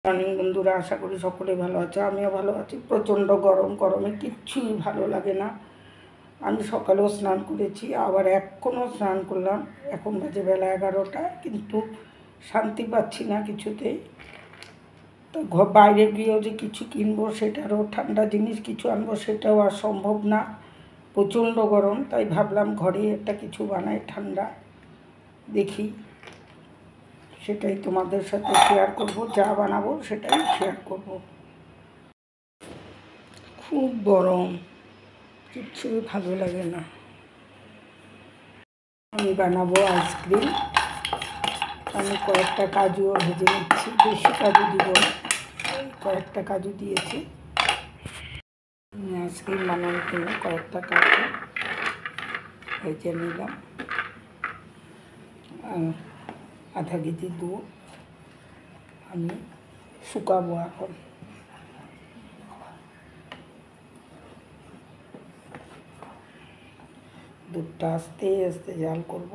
Morning বন্ধুরা, আশা করি সকলে ভালো আছে। আমিও ভালো আছি। প্রচণ্ড গরম, গরমে কিচ্ছুই ভালো লাগে না। আমি সকালেও স্নান করেছি, আবার এখনও স্নান করলাম। এখন বাজে বেলা 11টা, কিন্তু শান্তি পাচ্ছি না কিছুতেই। তো বাইরে গিয়েও যে কিছু কিনবো, সেটারও ঠান্ডা জিনিস কিছু আনবো, সেটাও আর সম্ভব না। প্রচণ্ড গরম, তাই ভাবলাম ঘরেই একটা কিছু বানাই ঠান্ডা, দেখি সেটাই তোমাদের সাথে শেয়ার করব। যা বানাবো সেটাই শেয়ার করব। খুব গরম, কিচ্ছুই ভালো লাগে না। আমি বানাবো আইসক্রিম। আমি কয়েকটা কাজুও ভেজে নিচ্ছি, বেশি কাজু দিব না, কয়েকটা কাজু দিয়েছি। আইসক্রিম বানানোর জন্য কয়েকটা কাজু ভেজে নিলাম। আধা কেজি দুধ আমি শুকাবো এখন। দুধটা আস্তে আস্তে জাল করব।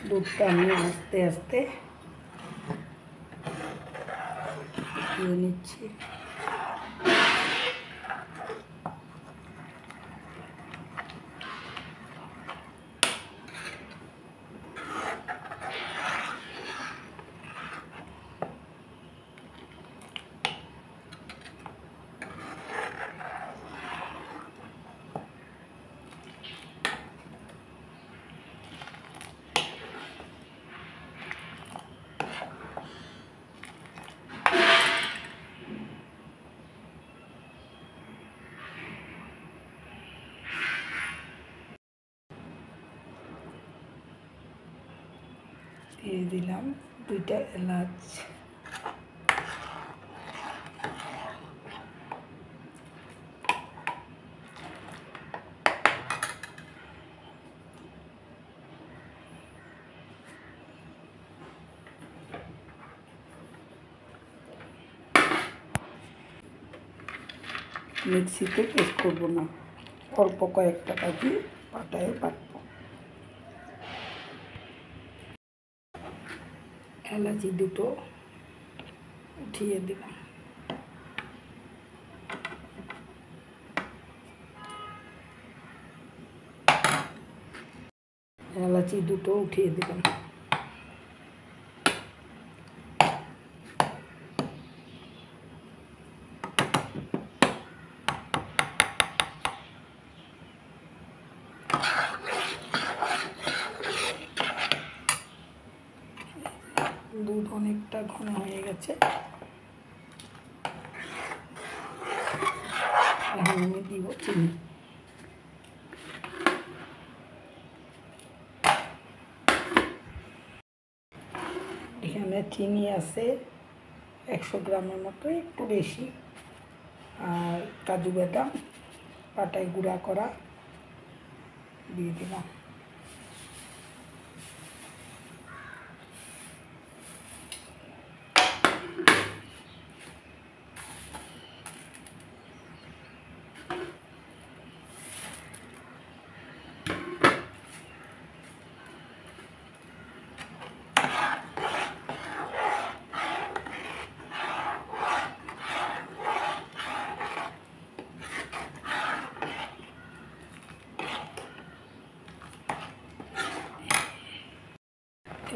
দুধটা আমি আস্তে আস্তে দিয়ে নিচ্ছি। দিয়ে দিলাম 2টা এলাচ, মিক্সিতে পেস্ট করবো না, অল্প কয়েকটা কাজু পাটায় বাটবো। এলাচি দুটো উঠিয়ে দিলাম। এলাচি দুটো উঠিয়ে দিলাম। দুধ অনেকটা ঘন হয়ে গেছে। এখন আমি দিব চিনি। এখানে চিনি আছে 100 গ্রামের মতো, একটু বেশি। আর কাজু বাদাম পাটায় গুঁড়া করা দিয়ে দিলাম।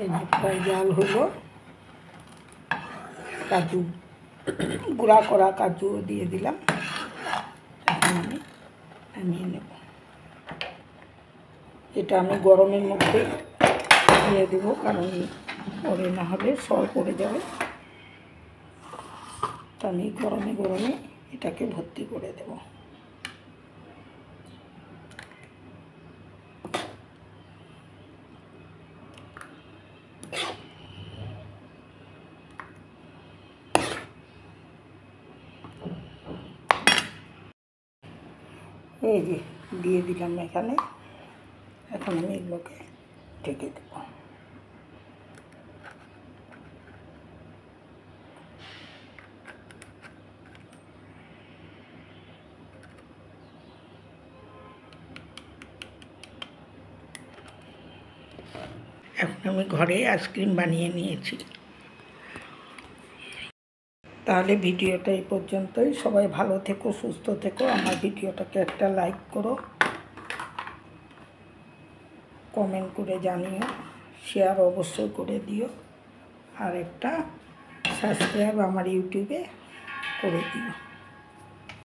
এই যে প্রায় জাল হলো। কাজু গুঁড়া করা কাজু দিয়ে দিলাম। এখন আমি নামিয়ে নেব। এটা আমি গরমের মধ্যে দিয়ে দেবো, কারণ পরে না হলে সর পড়ে যাবে। তো আমি গরমে গরমে এটাকে ভর্তি করে দেব। এই যে দিয়ে দিলাম এখানে। এখন আমি এগুলোকে ঢেকে দেব। এখন আমি ঘরে আইসক্রিম বানিয়ে নিয়েছি। তাহলে ভিডিওটা এই পর্যন্তই। সবাই ভালো থেকো, সুস্থ থেকো। আমার ভিডিওটাকে একটা লাইক করো, কমেন্ট করে জানিও, শেয়ার অবশ্যই করে দিও, আর একটা সাবস্ক্রাইব আমার ইউটিউবে করে দিও।